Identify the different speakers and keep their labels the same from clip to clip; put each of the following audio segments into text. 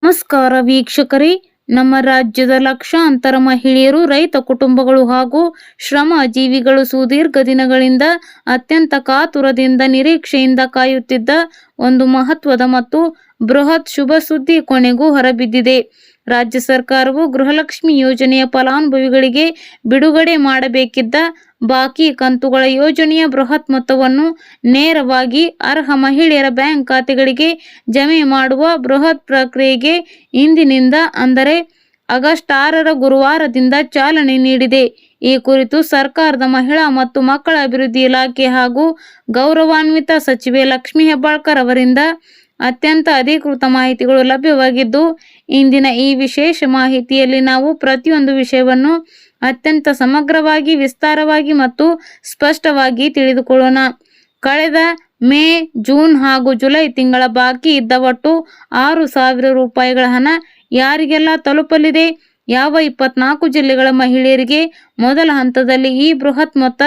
Speaker 1: ನಮಸ್ಕಾರ ವೀಕ್ಷಕರೇ. ನಮ್ಮ ರಾಜ್ಯದ ಲಕ್ಷಾಂತರ ಮಹಿಳೆಯರು, ರೈತ ಕುಟುಂಬಗಳು ಹಾಗೂ ಶ್ರಮ ಜೀವಿಗಳು ಸುದೀರ್ಘ ದಿನಗಳಿಂದ ಅತ್ಯಂತ ಕಾತುರದಿಂದ ನಿರೀಕ್ಷೆಯಿಂದ ಕಾಯುತ್ತಿದ್ದ ಒಂದು ಮಹತ್ವದ ಮತ್ತು ಬೃಹತ್ ಶುಭ ಸುದ್ದಿ ಕೊನೆಗೂ ಹೊರಬಿದ್ದಿದೆ. ರಾಜ್ಯ ಸರ್ಕಾರವು ಗೃಹಲಕ್ಷ್ಮಿ ಯೋಜನೆಯ ಫಲಾನುಭವಿಗಳಿಗೆ ಬಿಡುಗಡೆ ಮಾಡಬೇಕಿದ್ದ ಬಾಕಿ ಕಂತುಗಳ ಯೋಜನೆಯ ಬೃಹತ್ ಮೊತ್ತವನ್ನು ನೇರವಾಗಿ ಅರ್ಹ ಮಹಿಳೆಯರ ಬ್ಯಾಂಕ್ ಖಾತೆಗಳಿಗೆ ಜಮೆ ಮಾಡುವ ಬೃಹತ್ ಪ್ರಕ್ರಿಯೆಗೆ ಇಂದಿನಿಂದ ಅಂದರೆ ಆಗಸ್ಟ್ 6ರ ಗುರುವಾರದಿಂದ ಚಾಲನೆ ನೀಡಿದೆ. ಈ ಕುರಿತು ಸರ್ಕಾರದ ಮಹಿಳಾ ಮತ್ತು ಮಕ್ಕಳ ಅಭಿವೃದ್ಧಿ ಇಲಾಖೆ ಹಾಗೂ ಗೌರವಾನ್ವಿತ ಸಚಿವೆ ಲಕ್ಷ್ಮೀ ಹೆಬ್ಬಾಳ್ಕರ್ ಅವರಿಂದ ಅತ್ಯಂತ ಅಧಿಕೃತ ಮಾಹಿತಿಗಳು ಲಭ್ಯವಾಗಿದ್ದು, ಇಂದಿನ ಈ ವಿಶೇಷ ಮಾಹಿತಿಯಲ್ಲಿ ನಾವು ಪ್ರತಿಯೊಂದು ವಿಷಯವನ್ನು ಅತ್ಯಂತ ಸಮಗ್ರವಾಗಿ, ವಿಸ್ತಾರವಾಗಿ ಮತ್ತು ಸ್ಪಷ್ಟವಾಗಿ ತಿಳಿದುಕೊಳ್ಳೋಣ. ಕಳೆದ ಮೇ, ಜೂನ್ ಹಾಗೂ ಜುಲೈ ತಿಂಗಳ ಬಾಕಿ ಇದ್ದ ಒಟ್ಟು 6,000 ರೂಪಾಯಿಗಳ ಹಣ ಯಾರಿಗೆಲ್ಲ ತಲುಪಲಿದೆ? ಯಾವ 24 ಜಿಲ್ಲೆಗಳ ಮಹಿಳೆಯರಿಗೆ ಮೊದಲ ಹಂತದಲ್ಲಿ ಈ ಬೃಹತ್ ಮೊತ್ತ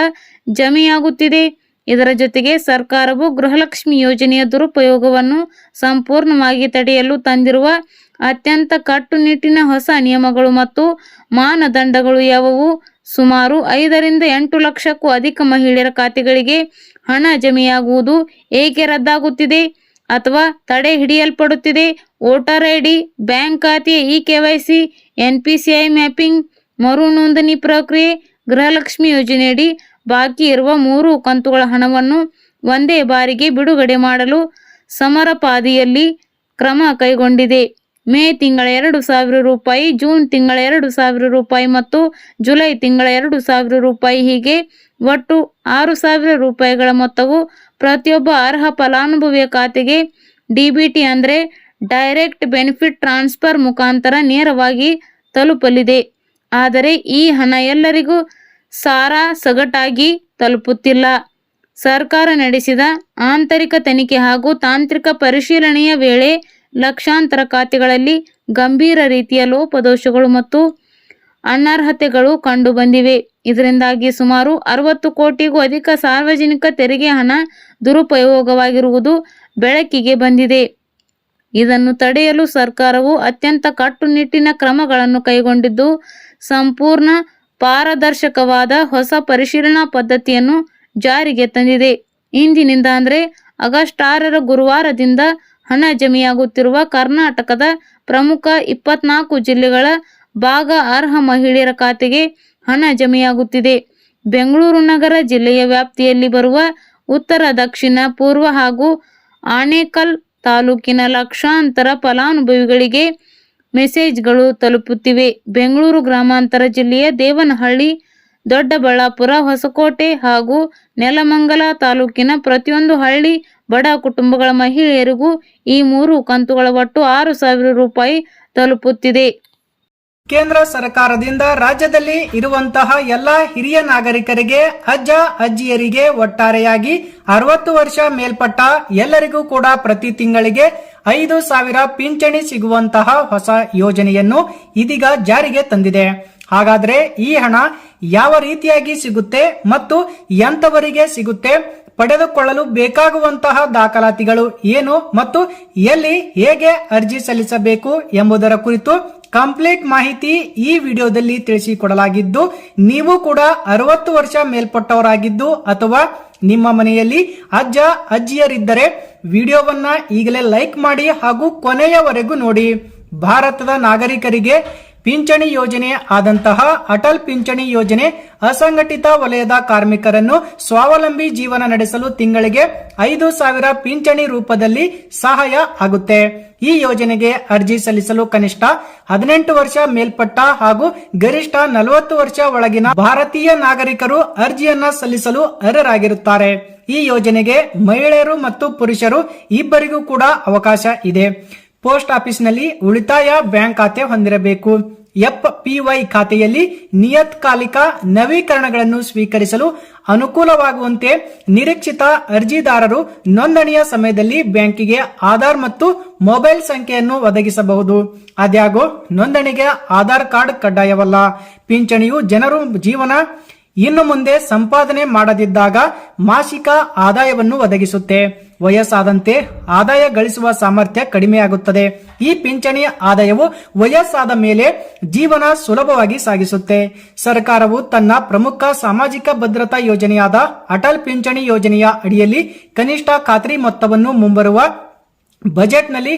Speaker 1: ಜಮೆಯಾಗುತ್ತಿದೆ? ಇದರ ಜೊತೆಗೆ ಸರ್ಕಾರವು ಗೃಹಲಕ್ಷ್ಮಿ ಯೋಜನೆಯ ದುರುಪಯೋಗವನ್ನು ಸಂಪೂರ್ಣವಾಗಿ ತಡೆಯಲು ತಂದಿರುವ ಅತ್ಯಂತ ಕಟ್ಟುನಿಟ್ಟಿನ ಹೊಸ ನಿಯಮಗಳು ಮತ್ತು ಮಾನದಂಡಗಳು ಯಾವುವು? ಸುಮಾರು 5ರಿಂದ 8 ಲಕ್ಷಕ್ಕೂ ಅಧಿಕ ಮಹಿಳೆಯರ ಖಾತೆಗಳಿಗೆ ಹಣ ಜಮೆಯಾಗುವುದು ಏಕೆ ರದ್ದಾಗುತ್ತಿದೆ ಅಥವಾ ತಡೆ ಹಿಡಿಯಲ್ಪಡುತ್ತಿದೆ? ವೋಟರ್ ಐಡಿ, ಬ್ಯಾಂಕ್ ಖಾತೆಯ KYC, NPCI ಮ್ಯಾಪಿಂಗ್, ಮರು ನೋಂದಣಿ ಪ್ರಕ್ರಿಯೆ, ಗೃಹಲಕ್ಷ್ಮಿ ಯೋಜನೆಯಡಿ ಬಾಕಿ ಇರುವ 3 ಕಂತುಗಳ ಹಣವನ್ನು ಒಂದೇ ಬಾರಿಗೆ ಬಿಡುಗಡೆ ಮಾಡಲು ಸಮರೋಪಾದಿಯಲ್ಲಿ ಕ್ರಮ ಕೈಗೊಂಡಿದೆ. ಮೇ ತಿಂಗಳ 2,000 ರೂಪಾಯಿ, ಜೂನ್ ತಿಂಗಳ 2,000 ರೂಪಾಯಿ ಮತ್ತು ಜುಲೈ ತಿಂಗಳ 2,000 ರೂಪಾಯಿ ಹೀಗೆ ಒಟ್ಟು 6,000 ರೂಪಾಯಿಗಳ ಮೊತ್ತವು ಪ್ರತಿಯೊಬ್ಬ ಅರ್ಹ ಫಲಾನುಭವಿಯ ಖಾತೆಗೆ DBT ಅಂದರೆ ಡೈರೆಕ್ಟ್ ಬೆನಿಫಿಟ್ ಟ್ರಾನ್ಸ್ಫರ್ ಮುಖಾಂತರ ನೇರವಾಗಿ ತಲುಪಲಿದೆ. ಆದರೆ ಈ ಹಣ ಎಲ್ಲರಿಗೂ ಸಗಟಾಗಿ ತಲುಪುತ್ತಿಲ್ಲ. ಸರ್ಕಾರ ನಡೆಸಿದ ಆಂತರಿಕ ತನಿಖೆ ಹಾಗೂ ತಾಂತ್ರಿಕ ಪರಿಶೀಲನೆಯ ವೇಳೆ ಲಕ್ಷಾಂತರ ಖಾತೆಗಳಲ್ಲಿ ಗಂಭೀರ ರೀತಿಯ ಲೋಪದೋಷಗಳು ಮತ್ತು ಅನರ್ಹತೆಗಳು ಕಂಡುಬಂದಿವೆ. ಇದರಿಂದಾಗಿ ಸುಮಾರು 60 ಕೋಟಿಗೂ ಅಧಿಕ ಸಾರ್ವಜನಿಕ ತೆರಿಗೆ ಹಣ ದುರುಪಯೋಗವಾಗಿರುವುದು ಬೆಳಕಿಗೆ ಬಂದಿದೆ. ಇದನ್ನು ತಡೆಯಲು ಸರ್ಕಾರವು ಅತ್ಯಂತ ಕಟ್ಟುನಿಟ್ಟಿನ ಕ್ರಮಗಳನ್ನು ಕೈಗೊಂಡಿದ್ದು, ಸಂಪೂರ್ಣ ಪಾರದರ್ಶಕವಾದ ಹೊಸ ಪರಿಶೀಲನಾ ಪದ್ಧತಿಯನ್ನು ಜಾರಿಗೆ ತಂದಿದೆ. ಇಂದಿನಿಂದ ಅಂದರೆ ಆಗಸ್ಟ್ 6ರ ಗುರುವಾರದಿಂದ ಹಣ ಜಮೆಯಾಗುತ್ತಿರುವ ಕರ್ನಾಟಕದ ಪ್ರಮುಖ 24 ಜಿಲ್ಲೆಗಳ ಭಾಗ ಅರ್ಹ ಮಹಿಳೆಯರ ಖಾತೆಗೆ ಹಣ ಜಮೆಯಾಗುತ್ತಿದೆ. ಬೆಂಗಳೂರು ನಗರ ಜಿಲ್ಲೆಯ ವ್ಯಾಪ್ತಿಯಲ್ಲಿ ಬರುವ ಉತ್ತರ, ದಕ್ಷಿಣ, ಪೂರ್ವ ಹಾಗೂ ಆನೇಕಲ್ ತಾಲೂಕಿನ ಲಕ್ಷಾಂತರ ಫಲಾನುಭವಿಗಳಿಗೆ ಮೆಸೇಜ್ಗಳು ತಲುಪುತ್ತಿವೆ. ಬೆಂಗಳೂರು ಗ್ರಾಮಾಂತರ ಜಿಲ್ಲೆಯ ದೇವನಹಳ್ಳಿ, ದೊಡ್ಡಬಳ್ಳಾಪುರ, ಹೊಸಕೋಟೆ ಹಾಗೂ ನೆಲಮಂಗಲ ತಾಲೂಕಿನ ಪ್ರತಿಯೊಂದು ಹಳ್ಳಿ ಬಡ ಕುಟುಂಬಗಳ ಮಹಿಳೆಯರಿಗೂ ಈ 3 ಕಂತುಗಳ ಒಟ್ಟು 6,000 ರೂಪಾಯಿ ತಲುಪುತ್ತಿದೆ.
Speaker 2: ಕೇಂದ್ರ ಸರ್ಕಾರದಿಂದ ರಾಜ್ಯದಲ್ಲಿ ಇರುವಂತಹ ಎಲ್ಲ ಹಿರಿಯ ನಾಗರಿಕರಿಗೆ, ಅಜ್ಜಿಯರಿಗೆ ಒಟ್ಟಾರೆಯಾಗಿ 60 ವರ್ಷ ಮೇಲ್ಪಟ್ಟ ಎಲ್ಲರಿಗೂ ಕೂಡ ಪ್ರತಿ ತಿಂಗಳಿಗೆ 5,000 ಪಿಂಚಣಿ ಸಿಗುವಂತಹ ಹೊಸ ಯೋಜನೆಯನ್ನು ಇದೀಗ ಜಾರಿಗೆ ತಂದಿದೆ. ಹಾಗಾದ್ರೆ ಈ ಹಣ ಯಾವ ರೀತಿಯಾಗಿ ಸಿಗುತ್ತೆ ಮತ್ತು ಎಂತವರಿಗೆ ಸಿಗುತ್ತೆ, ಪಡೆದುಕೊಳ್ಳಲು ಬೇಕಾಗುವಂತಹ ದಾಖಲಾತಿಗಳು ಏನು ಮತ್ತು ಎಲ್ಲಿ ಹೇಗೆ ಅರ್ಜಿ ಸಲ್ಲಿಸಬೇಕು ಎಂಬುದರ ಕುರಿತು ಕಂಪ್ಲೀಟ್ ಮಾಹಿತಿ ಈ ವಿಡಿಯೋದಲ್ಲಿ ತಿಳಿಸಿಕೊಡಲಾಗಿದ್ದು, ನೀವು ಕೂಡ 60 ವರ್ಷ ಮೇಲ್ಪಟ್ಟವರಾಗಿದ್ದು ಅಥವಾ ನಿಮ್ಮ ಮನೆಯಲ್ಲಿ ಅಜ್ಜಿಯರಿದ್ದರೆ ವಿಡಿಯೋವನ್ನ ಈಗಲೇ ಲೈಕ್ ಮಾಡಿ ಹಾಗೂ ಕೊನೆಯವರೆಗೂ ನೋಡಿ. ಭಾರತದ ನಾಗರಿಕರಿಗೆ ಪಿಂಚಣಿ ಯೋಜನೆ ಆದಂತಹ ಅಟಲ್ ಪಿಂಚಣಿ ಯೋಜನೆ ಅಸಂಘಟಿತ ವಲಯದ ಕಾರ್ಮಿಕರನ್ನು ಸ್ವಾವಲಂಬಿ ಜೀವನ ನಡೆಸಲು ತಿಂಗಳಿಗೆ 5,000 ಪಿಂಚಣಿ ರೂಪದಲ್ಲಿ ಸಹಾಯ ಆಗುತ್ತೆ. ಈ ಯೋಜನೆಗೆ ಅರ್ಜಿ ಸಲ್ಲಿಸಲು ಕನಿಷ್ಠ 18 ವರ್ಷ ಮೇಲ್ಪಟ್ಟ ಹಾಗೂ ಗರಿಷ್ಠ 40 ವರ್ಷ ಒಳಗಿನ ಭಾರತೀಯ ನಾಗರಿಕರು ಅರ್ಜಿಯನ್ನ ಸಲ್ಲಿಸಲು ಅರ್ಹರಾಗಿರುತ್ತಾರೆ. ಈ ಯೋಜನೆಗೆ ಮಹಿಳೆಯರು ಮತ್ತು ಪುರುಷರು ಇಬ್ಬರಿಗೂ ಕೂಡ ಅವಕಾಶ ಇದೆ. ಪೋಸ್ಟ್ ಆಫೀಸ್ನಲ್ಲಿ ಉಳಿತಾಯ ಬ್ಯಾಂಕ್ ಖಾತೆ ಹೊಂದಿರಬೇಕು. FPY ಖಾತೆಯಲ್ಲಿ ನಿಯತ್ಕಾಲಿಕ ನವೀಕರಣಗಳನ್ನು ಸ್ವೀಕರಿಸಲು ಅನುಕೂಲವಾಗುವಂತೆ ನಿರೀಕ್ಷಿತ ಅರ್ಜಿದಾರರು ನೋಂದಣಿಯ ಸಮಯದಲ್ಲಿ ಬ್ಯಾಂಕಿಗೆ ಆಧಾರ್ ಮತ್ತು ಮೊಬೈಲ್ ಸಂಖ್ಯೆಯನ್ನು ಒದಗಿಸಬಹುದು. ಆದಾಗ್ಯೂ ನೋಂದಣಿಗೆ ಆಧಾರ್ ಕಾರ್ಡ್ ಕಡ್ಡಾಯವಲ್ಲ. ಪಿಂಚಣಿಯು ಜನರು ಜೀವನ ಇನ್ನು ಮುಂದೆ ಸಂಪಾದನೆ ಮಾಡದಿದ್ದಾಗ ಮಾಸಿಕ ಆದಾಯವನ್ನು ಒದಗಿಸುತ್ತೆ. ವಯಸ್ಸಾದಂತೆ ಆದಾಯ ಗಳಿಸುವ ಸಾಮರ್ಥ್ಯ ಕಡಿಮೆಯಾಗುತ್ತದೆ. ಈ ಪಿಂಚಣಿ ಆದಾಯವು ವಯಸ್ಸಾದ ಮೇಲೆ ಜೀವನ ಸುಲಭವಾಗಿ ಸಾಗಿಸುತ್ತೆ. ಸರ್ಕಾರವು ತನ್ನ ಪ್ರಮುಖ ಸಾಮಾಜಿಕ ಭದ್ರತಾ ಯೋಜನೆಯಾದ ಅಟಲ್ ಪಿಂಚಣಿ ಯೋಜನೆಯ ಅಡಿಯಲ್ಲಿ ಕನಿಷ್ಠ ಖಾತ್ರಿ ಮೊತ್ತವನ್ನು ಮುಂಬರುವ ಬಜೆಟ್ನಲ್ಲಿ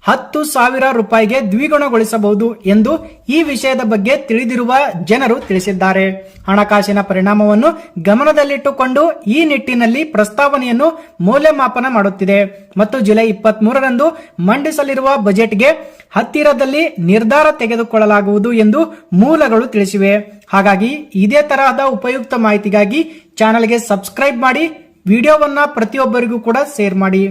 Speaker 2: 10,000 ರೂಪಾಯಿಗೆ ದ್ವಿಗುಣಗೊಳಿಸಬಹುದು ಎಂದು ಈ ವಿಷಯದ ಬಗ್ಗೆ ತಿಳಿದಿರುವ ಜನರು ತಿಳಿಸಿದ್ದಾರೆ. ಹಣಕಾಸಿನ ಪರಿಣಾಮವನ್ನು ಗಮನದಲ್ಲಿಟ್ಟುಕೊಂಡು ಈ ನಿಟ್ಟಿನಲ್ಲಿ ಪ್ರಸ್ತಾವನೆಯನ್ನು ಮೌಲ್ಯಮಾಪನ ಮಾಡುತ್ತಿದೆ ಮತ್ತು ಜುಲೈ 23ರಂದು ಮಂಡಿಸಲಿರುವ ಬಜೆಟ್ಗೆ ಹತ್ತಿರದಲ್ಲಿ ನಿರ್ಧಾರ ತೆಗೆದುಕೊಳ್ಳಲಾಗುವುದು ಎಂದು ಮೂಲಗಳು ತಿಳಿಸಿವೆ. ಹಾಗಾಗಿ ಇದೇ ತರಹದ ಉಪಯುಕ್ತ ಮಾಹಿತಿಗಾಗಿ ಚಾನೆಲ್ಗೆ ಸಬ್ಸ್ಕ್ರೈಬ್ ಮಾಡಿ, ವಿಡಿಯೋವನ್ನ ಪ್ರತಿಯೊಬ್ಬರಿಗೂ ಕೂಡ ಶೇರ್ ಮಾಡಿ.